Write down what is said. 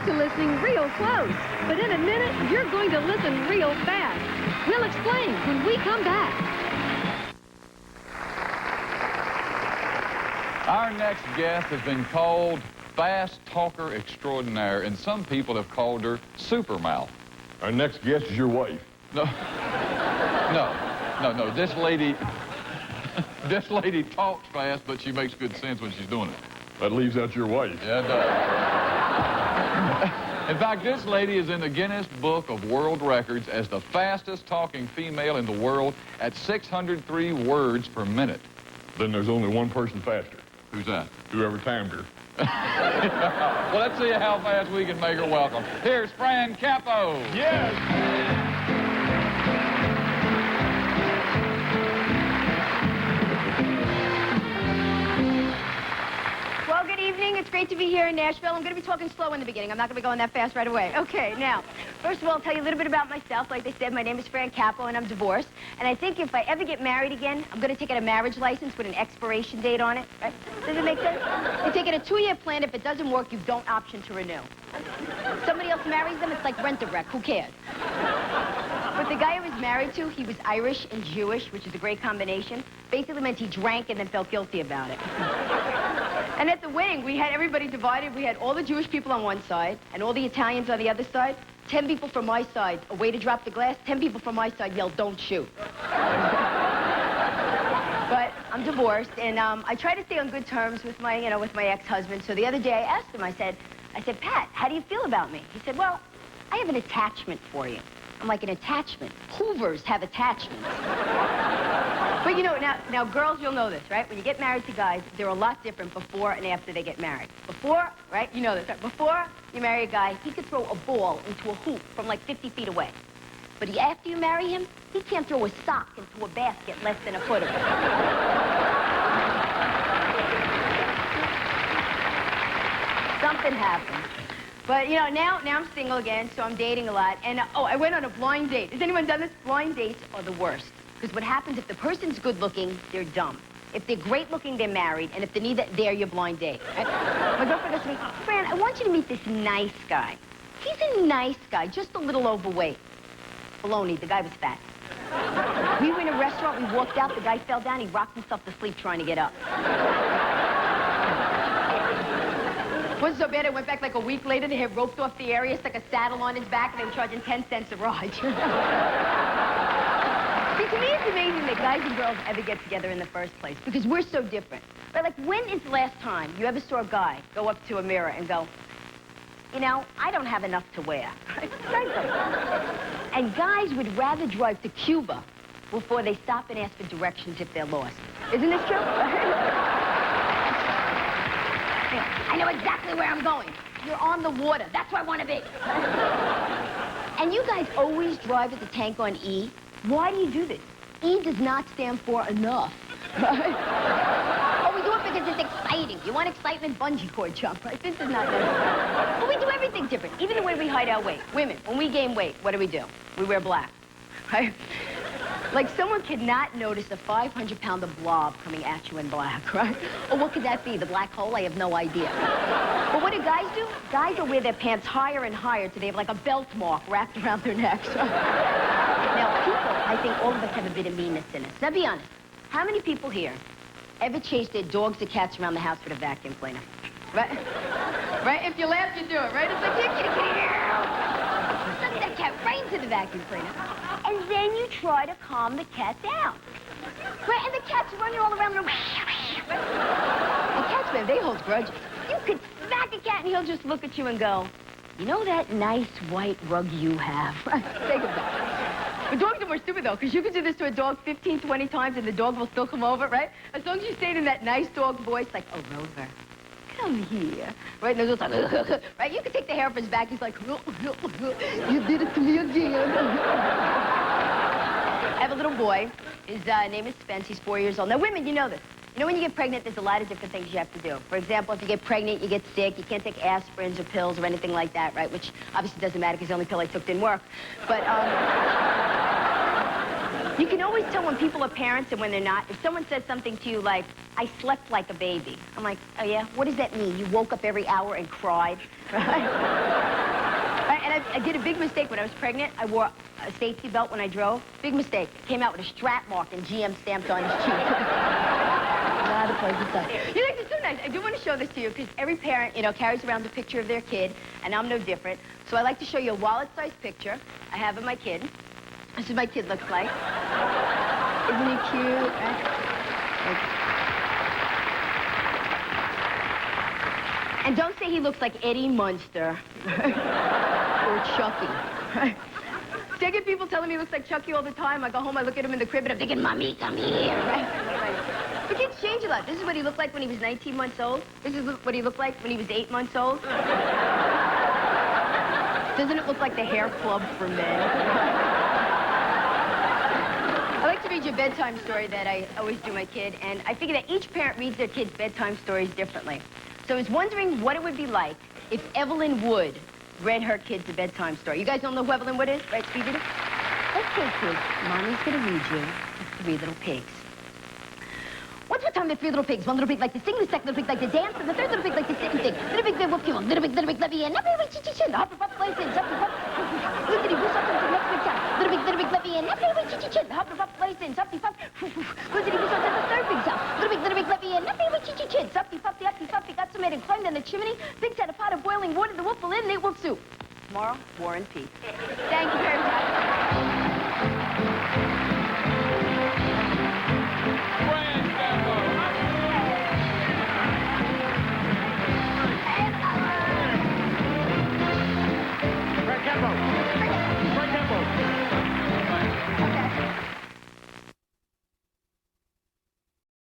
used to listening real close, but in a minute, you're going to listen real fast. We'll explain when we come back. Our next guest has been called Fast Talker Extraordinaire, and some people have called her Supermouth. Our next guest is your wife. No, no, this lady talks fast, but she makes good sense when she's doing it. That leaves out your wife. Yeah, it does. In fact, this lady is in the Guinness Book of World Records as the fastest talking female in the world at 603 words per minute. Then there's only one person faster. Who's that? Whoever timed her. Well, let's see how fast we can make her welcome. Here's Fran Capo. Yes! Well, good evening. It's great to be here in Nashville. I'm going to be talking slow in the beginning. I'm not going to be going that fast right away. Okay, now, first of all, I'll tell you a little bit about myself. Like they said, my name is Fran Capo, and I'm divorced. And I think if I ever get married again, I'm going to take out a marriage license with an expiration date on it. Right? Does it make sense? You take it a 2-year plan. If it doesn't work, you don't option to renew. Somebody else marries them, it's like rent-a-wreck. Who cares? But the guy I was married to, he was Irish and Jewish, which is a great combination. Basically meant he drank and then felt guilty about it. And at the wedding, we had everybody divided. We had all the Jewish people on one side and all the Italians on the other side. 10 people from my side, a way to drop the glass. 10 people from my side yelled, "Don't shoot." But I'm divorced, and I try to stay on good terms with my, with my ex-husband. So the other day I asked him, I said, Pat, how do you feel about me? He said, well, I have an attachment for you. I'm like, an attachment? Hoovers have attachments. But now girls, you'll know this, right? When you get married to guys, they're a lot different before and after they get married. Before, right, you know this, right? Before you marry a guy, he could throw a ball into a hoop from like 50 feet away. But after you marry him, he can't throw a sock into a basket less than a foot away. Something happened. But, now I'm single again, so I'm dating a lot. And, I went on a blind date. Has anyone done this? Blind dates are the worst. Because what happens, if the person's good-looking, they're dumb. If they're great-looking, they're married. And if they're neither, they're your blind date. Right? My girlfriend goes to me, Fran, I want you to meet this nice guy. He's a nice guy, just a little overweight. Baloney, the guy was fat. We were in a restaurant, we walked out, the guy fell down, he rocked himself to sleep trying to get up. Wasn't so bad, I went back like a week later, they had roped off the area, stuck a saddle on his back, and they were charging 10 cents a ride. See, to me, it's amazing that guys and girls ever get together in the first place, because we're so different. Right? Like, when is the last time you ever saw a guy go up to a mirror and go, I don't have enough to wear. And guys would rather drive to Cuba before they stop and ask for directions if they're lost. Isn't this true? I know exactly where I'm going. You're on the water. That's where I want to be. And you guys always drive with the tank on E. Why do you do this? E does not stand for enough. Oh, we do it because it's exciting. You want excitement? Bungee cord jump, right? This is not necessary. But we do everything different. Even the way we hide our weight. Women, when we gain weight, what do? We wear black, right? Like, someone could not notice a 500-pounder blob coming at you in black, right? Or what could that be? The black hole? I have no idea. But what do? Guys will wear their pants higher and higher till they have like a belt mark wrapped around their necks. Now, people, I think all of us have a bit of meanness in us. Now, be honest. How many people here ever chase their dogs or cats around the house with a vacuum cleaner? Right? Right? If you laugh, you do it, right? It's like, kitty. Suck that cat right into the vacuum cleaner. And then you try to calm the cat down. Right? And the cat's running all around the room. And cats, man, they hold grudges. You could smack a cat and he'll just look at you and go, you know that nice white rug you have? Think of that. But dogs are more stupid, though, because you can do this to a dog 15, 20 times and the dog will still come over, right? As long as you say it in that nice dog voice, like, oh, Rover, come here. Right? And the dog's like, right? You can take the hair off his back. He's like, you did it to me again. I have a little boy. His name is Spence. He's 4 years old. Now, women, you know this. You know, when you get pregnant, there's a lot of different things you have to do. For example, if you get pregnant, you get sick, you can't take aspirins or pills or anything like that, right? Which obviously doesn't matter because the only pill I took didn't work. But, You can always tell when people are parents and when they're not. If someone says something to you like, I slept like a baby. I'm like, oh yeah? What does that mean? You woke up every hour and cried? Right? And I did a big mistake when I was pregnant. I wore a safety belt when I drove. Big mistake. Came out with a strap mark and GM stamped on his cheek. Not a pleasant sight. You know, it's so nice. I do want to show this to you because every parent, you know, carries around a picture of their kid, and I'm no different. So I like to show you a wallet-sized picture I have of my kid. This is what my kid looks like. Isn't he cute? And don't say he looks like Eddie Munster or Chucky. See, I get people telling me he looks like Chucky all the time. I go home, I look at him in the crib, and I'm thinking, Mommy, come here. Right? But kids change a lot. This is what he looked like when he was 19 months old. This is what he looked like when he was 8 months old. Doesn't it look like the hair club for men? I like to read you a bedtime story that I always do my kid, and I figure that each parent reads their kids' bedtime stories differently. So I was wondering what it would be like if Evelyn Wood read her kids a bedtime story. You guys don't know who Evelyn Wood is, right, Stevie? Okay, kids, Mommy's gonna read you The Three Little Pigs. Once upon a time, there were 3 little pigs. One little pig liked to sing, the second little pig liked to dance, and the third little pig liked to sit and think. Little pig, little pig, little pig, levy, and every chin, hop, hop, place in, jump, hop, lickety, boo, something to next big town. Little pig, levy, and every chin, hop, hop, place in, jump, hop, lickety, boo, something to the third big's house. Little pig, levy, and every chin, hop, he got some and climbed down the chimney. Pigs had a pot of boiling water, the wolf will in, and ate wolf soup. Tomorrow, War and Peace. Thank you very much.